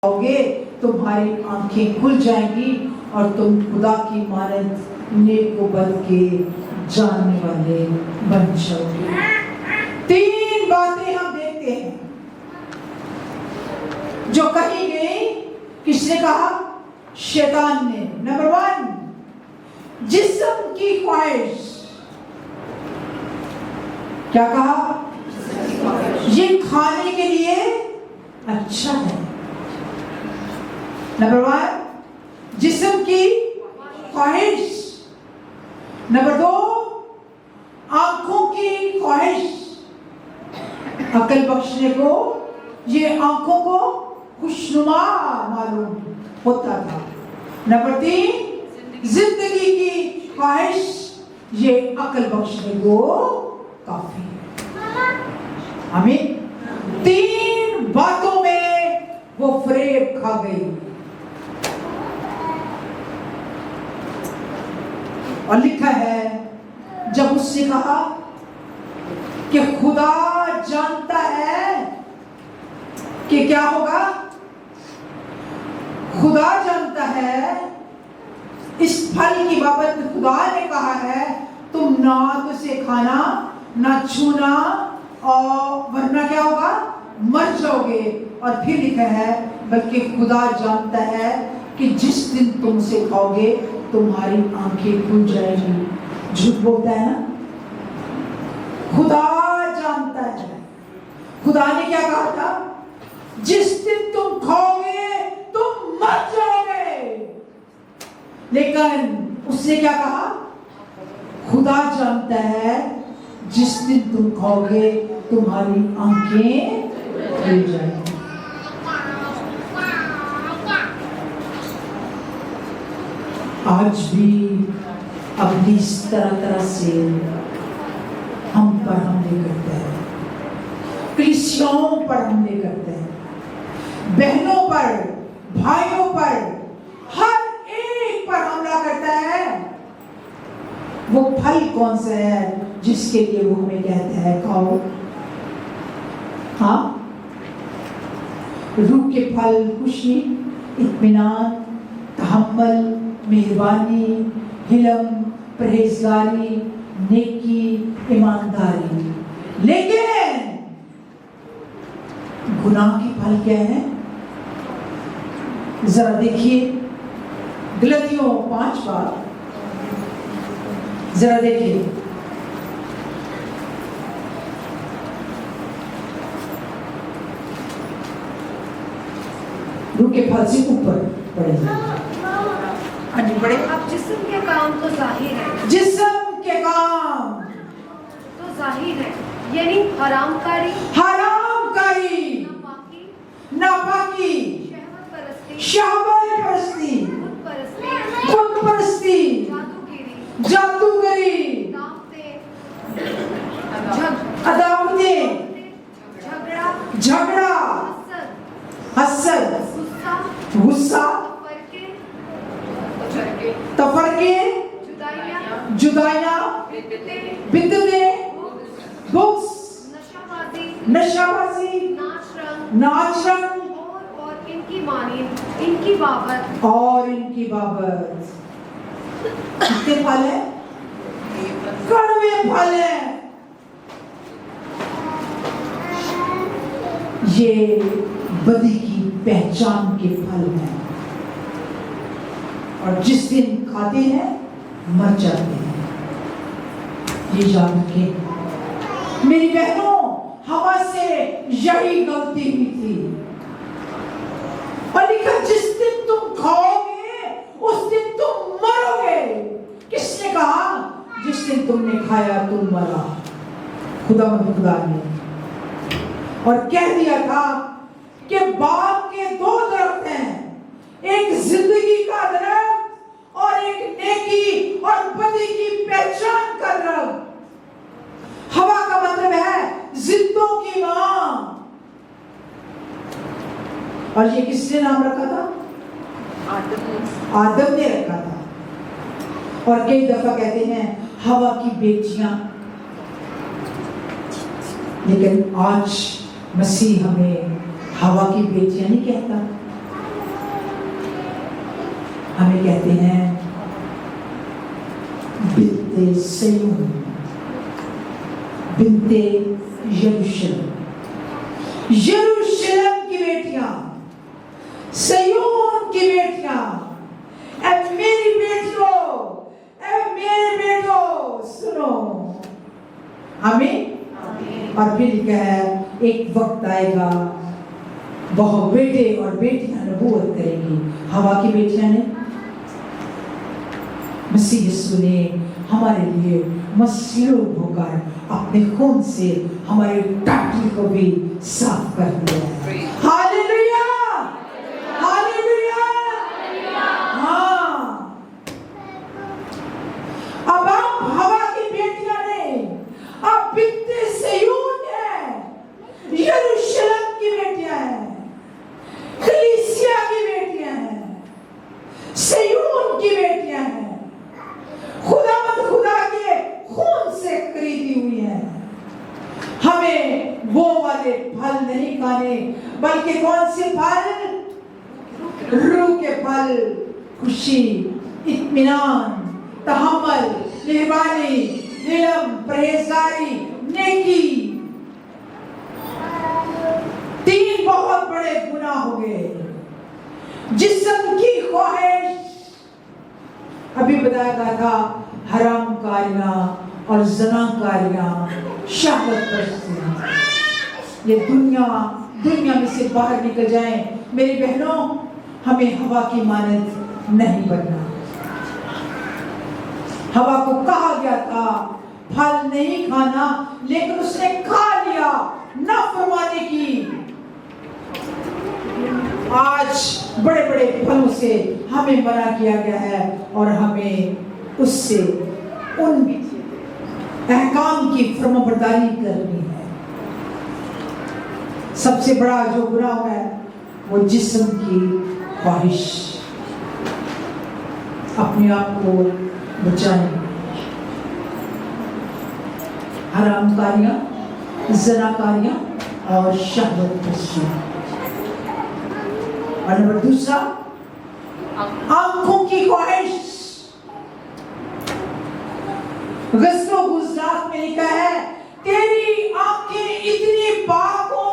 आओगे तुम्हारी आंखें खुल जाएंगी और तुम खुदा की मानद नेक को बद के जानने वाले बन जाओगे। तीन बातें हम देखते हैं जो कही गई। किसने कहा? शैतान ने। नंबर 1, जिस्म की ख्वाहिश। क्या कहा? ये खाने के लिए अच्छा है। नंबर 1, जिस्म की ख्वाहिश। नंबर 2, आंखों की ख्वाहिश। अकल बख्शने को ये आंखों को खुशनुमा मालूम होता था। नंबर 3, जिंदगी की ख्वाहिश। ये अकल बख्शने को काफी है। हमें 3 बातों में वो फरेब खा गई। और लिखा है जब उसने कहा कि खुदा जानता है कि क्या होगा। खुदा जानता है इस फल की बाबत खुदा ने कहा है तुम ना तो इसे खाना ना छूना और वरना क्या होगा, मर जाओगे। और फिर लिखा है बल्कि खुदा जानता है कि जिस दिन तुम उसे खाओगे तुम्हारी आंखें खुल जाएगी। झूठ बोलता है ना? खुदा जानता है। खुदा ने क्या कहा था? जिस दिन तुम खाओगे तुम मर जाओगे। लेकिन उसने क्या कहा? खुदा जानता है जिस दिन तुम खाओगे तुम्हारी आंखें खुल जाएंगी। आज भी अपनी इस तरह से हम पर हमले करते हैं, कलीसियाओं पर हमले करते हैं, बहनों पर, भाइयों पर, हर एक पर हमला करता है। वो फल कौन सा है जिसके लिए वो हमें कहता है खाओ? हाँ, रूह के फल खुशी, इत्मीनान, तहम्मुल, मेहरबानी, हिलम, परहेजगारी, नेकी, ईमानदारी। लेकिन गुनाह के फल क्या है? जरा देखिए गलतियों 5 बार, जरा देखिए। रूह के फल से ऊपर पड़ेगा। बड़े अब जिस्म के काम तो जाहिर है, जिस्म के काम तो जाहिर है, यानी हरामकारी, नापाकी, शहवत परस्ती, खुद परस्ती, जादूगरी, अदावतें, झगड़ा, हसद, गुस्सा, तफरके, जुदाइयाँ, बिदअतें, बुग्स, नशाबाजी, नाच रंग और इनकी बाबत कितने फल है? कड़वे फल है। ये बदी की पहचान के फल हैं और जिस दिन खाते हैं मर जाते हैं। ये याद रखें मेरी बहनों, हवा से यही गलती हुई थी। और लिखा जिस दिन तुम खाओगे उस दिन तुम मरोगे। किसने कहा? जिस दिन तुमने खाया तुम मरा। खुदा ने और कह दिया था कि बाग के 2 दरख्त हैं, एक जिंदगी का दरख्त और एक नेकी और बदी की पहचान का दरख्त। हवा का मतलब है जिंदों की मां। और ये किसने नाम रखा था? आदम ने रखा था। और कई दफा कहते हैं हवा की बेटियां, लेकिन आज मसीह हमें हवा की बेटियां नहीं कहता, हमें कहते हैं बिन्ते सयून, बिन्ते यरूशलेम, यरूशलेम की बेटियां, सयून की बेटियां, ऐ मेरी बेटियों, ऐ मेरे बेटों, सुनो। आमीन। और फिर लिखा है एक वक्त आएगा वह बेटे और बेटियां नबूवत करेंगी। हवा की बेटियां ने, मसीह यीशु ने हमारे लिए मसलूब होकर अपने खून से हमारे टाटी को भी साफ कर दिया है। Hallelujah, hallelujah. हाँ, अब आप हवा की बेटियां ने, आप बिन्ते सयून है, यरूशलेम की बेटियां हैं, कलीसिया की बेटियां हैं, सयून की बेटियां हैं, खुदा के खून से खरीदी हुई है। हमें वो वाले फल नहीं खाने, बल्कि कौन से फल? रूह के फल, खुशी, इत्मीनान, तहम्मुल, मेहरबानी, इल्म, परहेजगारी, नेकी। 3 बहुत बड़े गुनाह हो गए। जिस्म की ख्वाहिश, अभी बताया गया था, हराम कारियां और ज़नाकारियां, शहवत परस्तियां। ये दुनिया में से बाहर निकल जाएं। मेरी बहनों, हमें हवा की मानद नहीं बनना। हवा को कहा गया था फल नहीं खाना, लेकिन उसने खा लिया, नाफरमानी की। आज बड़े बड़े फलों से हमें मना किया गया है और हमें उससे उन अहकाम की फर्माबरदारी करनी है। सबसे बड़ा जो गुनाह है वो जिस्म की ख्वाहिश। अपने आप को बचाएं। हरामकारियां, ज़नाकारियां और शहवत परस्तियां। और नंबर दूसरा, आंखों की ख्वाहिश। गज़्बो गुज़रात में लिखा है, तेरी आंखें इतनी पाक हो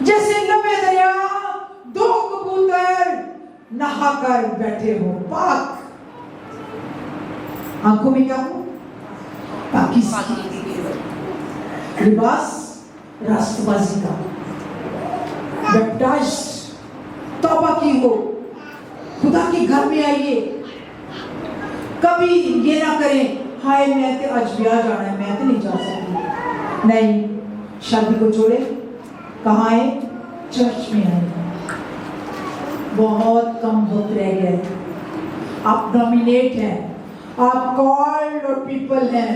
जैसे लबे दरिया 2 कबूतर नहाकर बैठे हो। पाक आंखों में क्या हो? पाकिस्तान, लिबास राष्ट्रबाजी का, बैप्टाइज, तौबा की हो, खुदा के घर में आइए। कभी ये ना करें, हाय मैं तो आज ब्याह जाना है, मैं तो नहीं जा सकती। नहीं, शादी को छोड़े, कहाँ आए? चर्च में आए। बहुत कम वक्त रह गया है। आप नॉमिनेट हैं, आप कॉल्ड और पीपल हैं,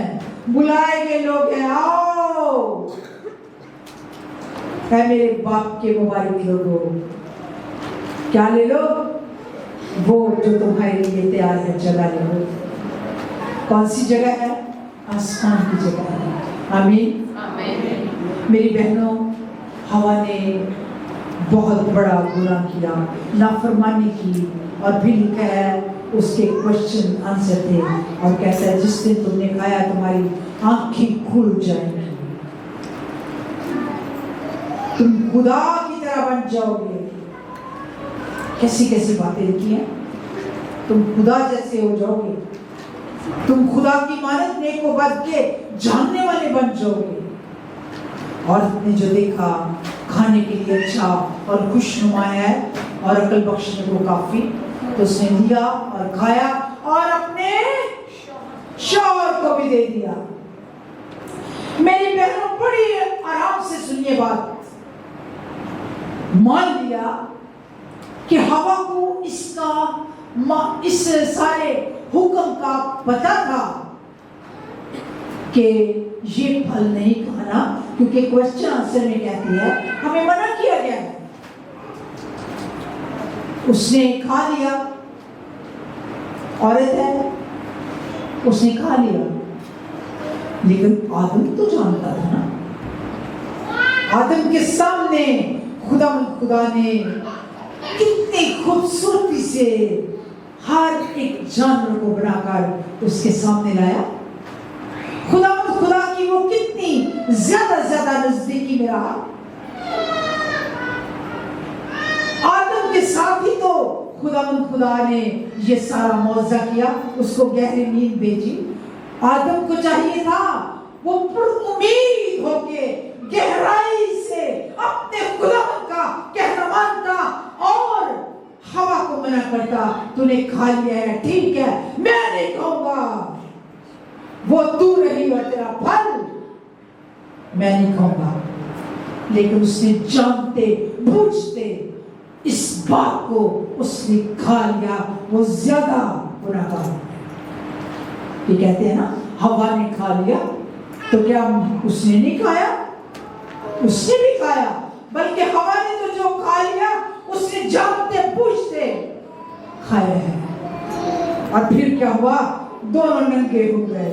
बुलाए गए लोग हैं, आओ। है मेरे बाप के मुबारक लोगों, क्या ले लो? वो जो तुम्हारे लिए तैयार है, जगह ले लो। कौन सी जगह है? आसमान की जगह है। आमीन, आमीन। मेरी बहनों, हवा ने बहुत बड़ा गुनाह किया, नाफरमानी की। और फिर लिखा है उसके क्वेश्चन आंसर थे और कहता है जिस दिन तुमने खाया तुम्हारी आंखें खुल जाएंगी, तुम खुदा की तरह बन जाओगे। कैसी कैसी बातें लिखी हैं, तुम खुदा जैसे हो जाओगे, तुम खुदा की मानद नेक व बद के जानने वाले बन जाओगे। औरत ने जो देखा खाने के लिए अच्छा और खुशनुमा है और अकल बख्शने को काफी, तो उसने लिया और खाया और अपने शौहर को भी दे दिया। मेरी बहनों, बड़ी आराम से सुनिए बात। मान लिया कि हवा को इस सारे हुक्म का पता था कि ये फल नहीं खाना, क्योंकि क्वेश्चन आंसर में कहती है हमें मना किया गया है। उसने खा लिया, औरत है, उसने खा लिया, लेकिन आदम तो जानता था ना। आदम के सामने खुदा ने कितनी खूबसूरती से हर एक जानवर को बनाकर उसके सामने लाया। खुदा की वो कितनी ज्यादा नजदीकी में रहा। आदम के साथ ही तो खुदा ने ये सारा मौजज़ा किया, उसको गहरी नींद भेजी। आदम को चाहिए था वो पुरुमीद होके गहराई से अपने खुदा का कहना मानता और हवा को मना करता, तूने खा लिया है, ठीक है, मैं नहीं खाऊंगा, वो तू रही और तेरा फल मैं नहीं खाऊंगा। लेकिन उसने जानते बूझते इस बात को उसने खा लिया, वो ज्यादा बुरा था। ये कहते हैं ना, हवा ने खा लिया, तो क्या उसने नहीं खाया? उसने भी खाया, बल्कि हवा ने तो जो खा लिया उसने जानते बूझते खाया है। और फिर क्या हुआ? दोनों नंगे हो गए।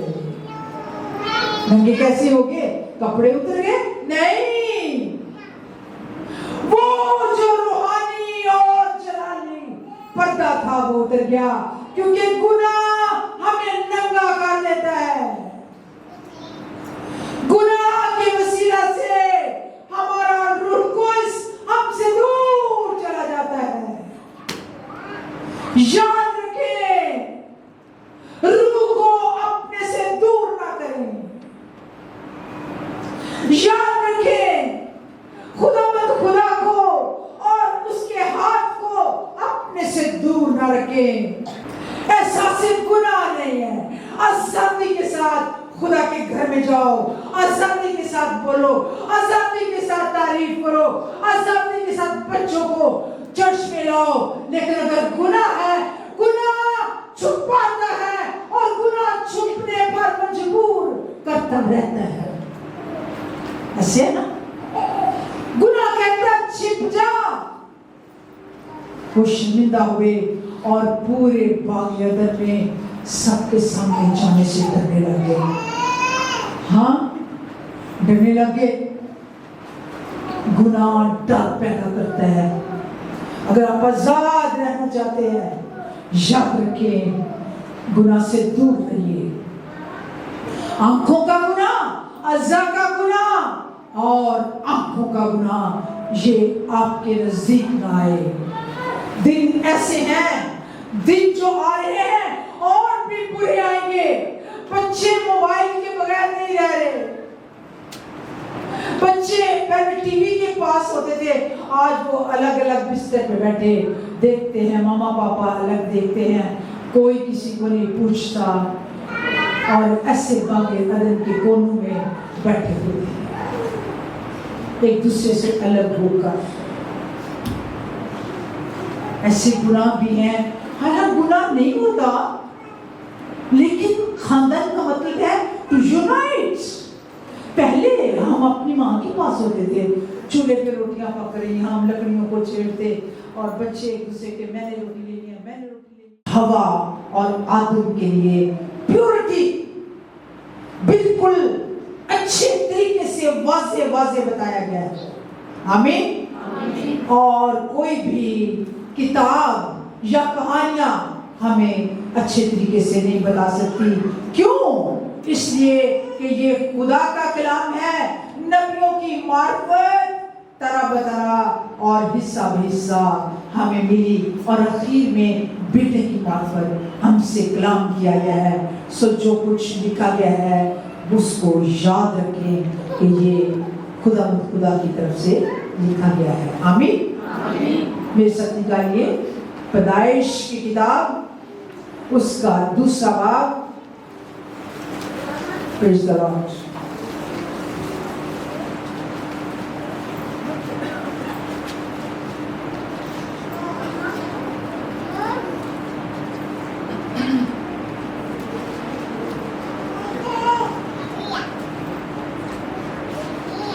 नंगे कैसे हो गए? कपड़े उतर गए? नहीं, वो जो रूहानी और जलानी पर्दा था वो उतर गया, क्योंकि गुनाह हमें नंगा कर देता है। गुनाह के वसीला से हमारा रूह कुद्स हमसे दूर चला जाता है। याद रखें, रूह को अपने से दूर ना करें। याद रखें, खुदा को और उसके हाथ को अपने से दूर ना रखें। ऐसा सिर्फ गुनाह नहीं है। आजादी के साथ खुदा के घर में जाओ, आजादी के साथ बोलो, आजादी के साथ तारीफ करो, आजादी के साथ बच्चों को चर्च में लाओ। लेकिन अगर गुनाह है, गुनाह छुपाता है और गुनाह छुपने पर मजबूर करता रहता है। ऐसे है ना, गुनाह कहता छिप जा। वो शर्मिंदा हुए और पूरे बाग अदर में सबके सामने जाने से डरने लगे। हाँ, डरने लगे। गुनाह डर पैदा करता है। अगर आप आजाद रहना चाहते हैं, याद रखें, गुनाह से दूर रहिए। आंखों का गुनाह, अज़ा का गुनाह और आंखों का गुनाह ये आपके नजदीक ना आए। दिन ऐसे हैं, दिन जो आ रहे हैं और भी बुरे आएंगे। बच्चे मोबाइल के बगैर नहीं रह रहे। बच्चे पहले टीवी के पास होते थे, आज वो अलग अलग बिस्तर पे बैठे देखते हैं, मामा पापा अलग देखते हैं, कोई किसी को नहीं पूछता और ऐसे बागे अदन के कोनों में बैठे हुए हैं, एक दूसरे से अलग होकर। ऐसे गुनाह भी हैं। हालांकि गुनाह नहीं होता, लेकिन खानदान का मतलब है टू यूनाइट। पहले हम अपनी माँ के पास होते थे, चूल्हे पे रोटियां पक रही, हम लकड़ियों को छेड़ते और बच्चे एक दूसरे के मैंने रोटी लेनी है, मैंने रोटी लेनी है। हवा और आदम के लिए प्योरिटी बिल्कुल अच्छे तरीके से वाज़े बताया गया है। आमीन। और कोई भी किताब या कहानियां हमें अच्छे तरीके से नहीं बता सकती। क्यों? इसलिए कि ये खुदा का कलाम है, नबियों की मार्फत तरह बतरा और हिस्सा हिस्सा हमें मिली और आखिर में बेटे की मार्फत हमसे कलाम किया गया है। सो जो कुछ लिखा गया है उसको याद रखें कि ये खुदा की तरफ से लिखा गया है। आमीन। मेरे साथ निकालिए पैदाइश की किताब, उसका दूसरा भाग। Praise the Lord.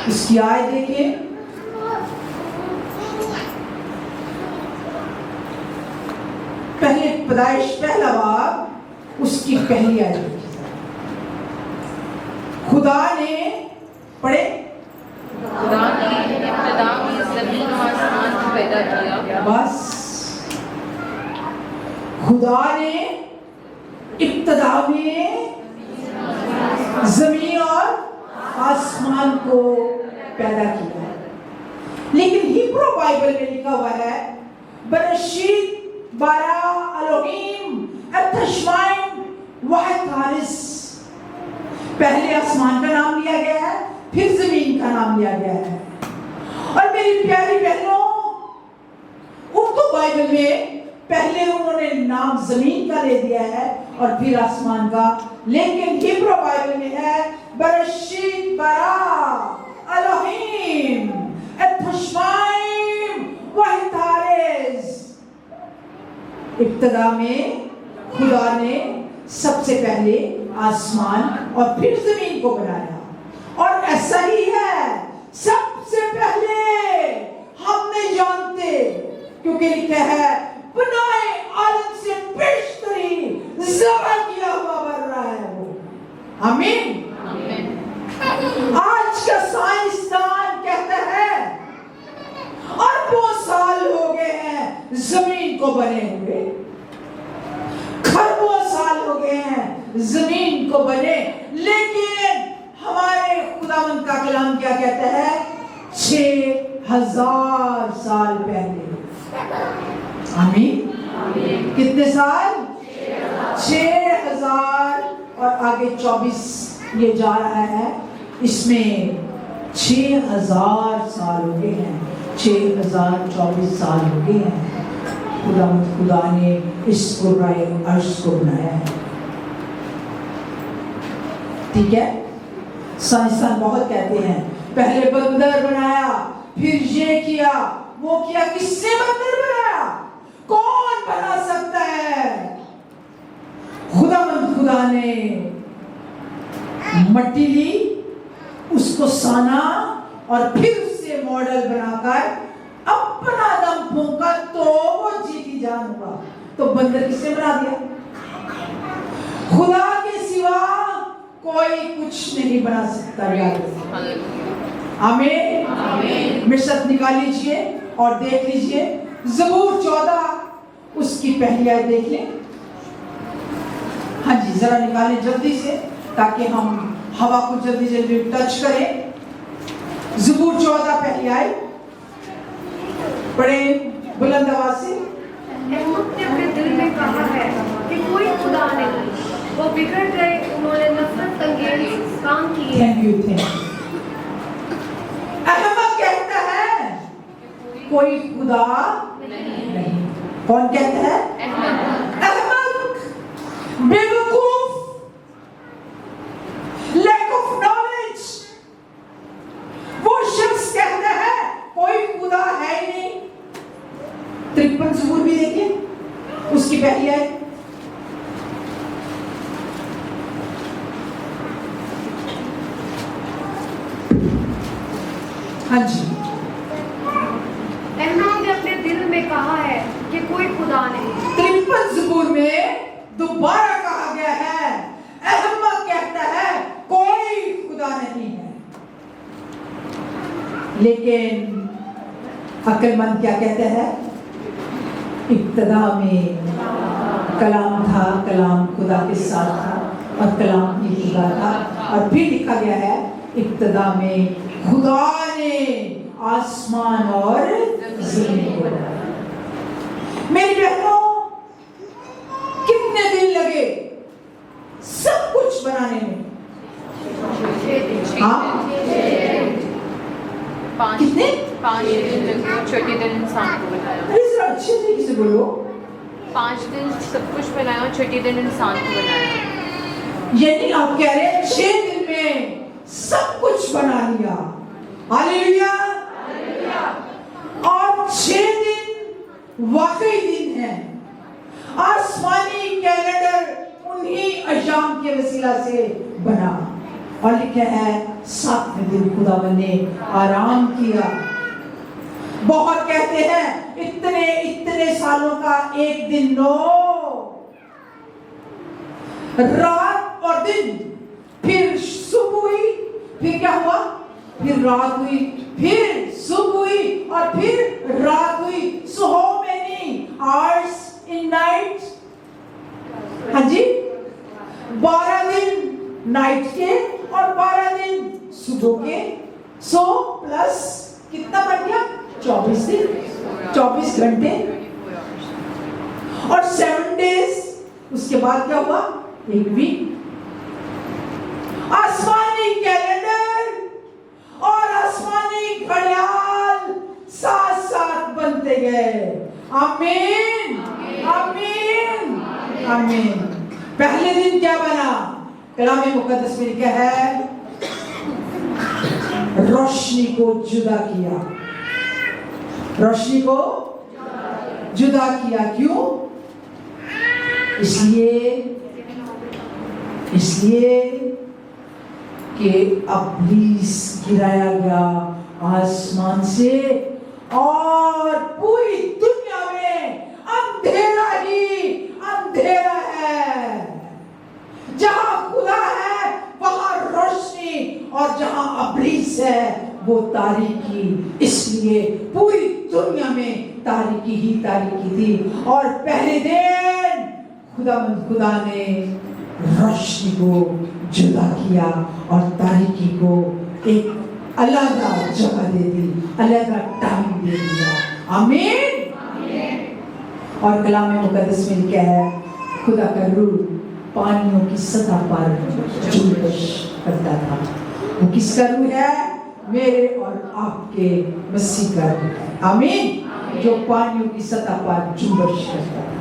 इसकी आयत देखिए, पहले पैदाइश पहला बाब उसकी पहली आयत। खुदा ने पढ़े, खुदा ने इब्तिदा में ज़मीन और आसमान को पैदा किया बस खुदा ने इब्तिदा में जमीन और आसमान को पैदा किया है। लेकिन हिब्रू बाइबल में लिखा हुआ है बरशीत बारा अलोहीम अतशमाइम वहतारिस। पहले आसमान का नाम लिया गया है, फिर जमीन का नाम लिया गया है। और मेरी प्यारी बहनों, उर्दू बाइबल में पहले उन्होंने नाम जमीन का ले दिया है और फिर आसमान का, लेकिन हिब्रू बाइबल में है बरशीत बारा अलोहीम अतशमाइम वहतारिस। इब्तिदा में खुदा ने सबसे पहले आसमान और फिर जमीन को बनाया। और ऐसा ही है, सबसे पहले हम नहीं जानते, क्योंकि लिखा है बनाए आलम से बेशतरी ज़बा किया हुआ बन रहा है वो। आमीन। आज का साइंसदान कहता है अरबों साल हो गए हैं जमीन को बने हुए, खरबों साल हो गए हैं जमीन को बने, लेकिन हमारे खुदावंद का कलाम क्या कहता है? 6000 साल पहले। आमीन। कितने साल? 6000 और आगे 24 ये जा रहा है, इसमें 6000 साल हो गए हैं, 6024 साल हो गए हैं खुदा ने इस कुर्राए अर्श को बनाया है। ठीक है, साइंसदान बहुत कहते हैं पहले बंदर बनाया, फिर ये किया वो किया। किसने बंदर बनाया? कौन बना सकता है? खुदा ने मट्टी ली, उसको साना और फिर उससे मॉडल बनाकर अपना दम फूंका तो वो जीती जान हुआ। तो बंदर किसने बना दिया? खुदा के सिवा कोई कुछ नहीं बना सकता। याद आमीन। मिशत निकाल लीजिए और देख लीजिए ज़बूर 14 उसकी पहली आयत देख लें। हाँ जी, जरा निकालें जल्दी से ताकि हम हवा को जल्दी जल्दी टच करें। ज़बूर 14 पहली आयत पढ़े बुलंद आवाज से। अहमद ने अपने दिल में कहा है कि कोई खुदा नहीं, वो बिगड़ गए, उन्होंने नफरत अंगेज काम किए। Thank you. अहमद कहता है कोई खुदा नहीं। कौन कहता है? अहमद, बेवकूफ, लैक ऑफ नॉलेज। वो शख्स कहता है कोई खुदा है ही नहीं। 53 ज़बूर भी देखिए, उसकी पहली आयत। हाँ जी। अहमद ने अपने दिल में कहा है कि कोई खुदा नहीं। 53 ज़बूर में दोबारा कहा गया है, अहमद कहता है कोई खुदा नहीं है। लेकिन अक्लमंद क्या कहता है? इब्तिदा में कलाम था, कलाम खुदा के साथ था और कलाम ही खुदा था। और फिर लिखा गया है इब्तिदा में खुदा ने आसमान और ज़मीन को बनाया। मेरी बहनों, कितने दिन लगे सब कुछ बनाने में? हाँ, कितने? 5 दिन लगे, छठे दिन इंसान को बनाया। अरे जरा अच्छे तरीके से बोलो। 5 दिन सब कुछ बनाया और छठे दिन इंसान को बनाया। यानी आप कह रहे हैं 6 दिन में सब कुछ बना लिया। हालेलुया। और 6 दिन वाकई दिन है। आसमानी कैलेंडर उन्हीं अय्याम के वसीला से बना और लिखा है 7वें दिन खुदावंद ने आराम किया। बहुत कहते हैं इतने सालों का एक दिन नो, रात और दिन, फिर सुबह हुई, फिर क्या हुआ? फिर रात हुई, फिर सुबह हुई और फिर रात हुई। So how many hours in night? हाँ जी, 12 दिन नाइट के और 12 दिन सुबह के। सो प्लस कितना बन गया? 24 दिन, 24 घंटे। और 7 डेज, उसके बाद क्या हुआ? एक वीक। आसमानी कैलेंडर और आसमानी घड़ियाल साथ साथ बनते गए। आमीन, आमीन, आमीन। पहले दिन क्या बना? कलाम मुकद्दस में लिखा है, रोशनी को जुदा किया। रोशनी को जुदा किया। क्यों? इसलिए कि इब्लीस गिराया गया आसमान से और पूरी दुनिया में अंधेरा ही अंधेरा है। जहां खुदा है वहां रोशनी, और जहां इब्लीस है वो तारीकी। इसलिए पूरी दुनिया में तारीकी ही तारीकी थी। और पहले दिन खुदा ने रोशनी को जुदा किया और तारीकी को एक अलग जगह दे दी, अलग टाइम दे दिया। आमीन। और कलाम मुकद्दस में लिखा है, खुदा का रूह पानियों की सतह पर जुम्बिश करता था। वो किसका रूह है? मेरे और आपके मसीह का रूह है। आमीन। जो पानियों की सतह पर जुम्बिश करता है।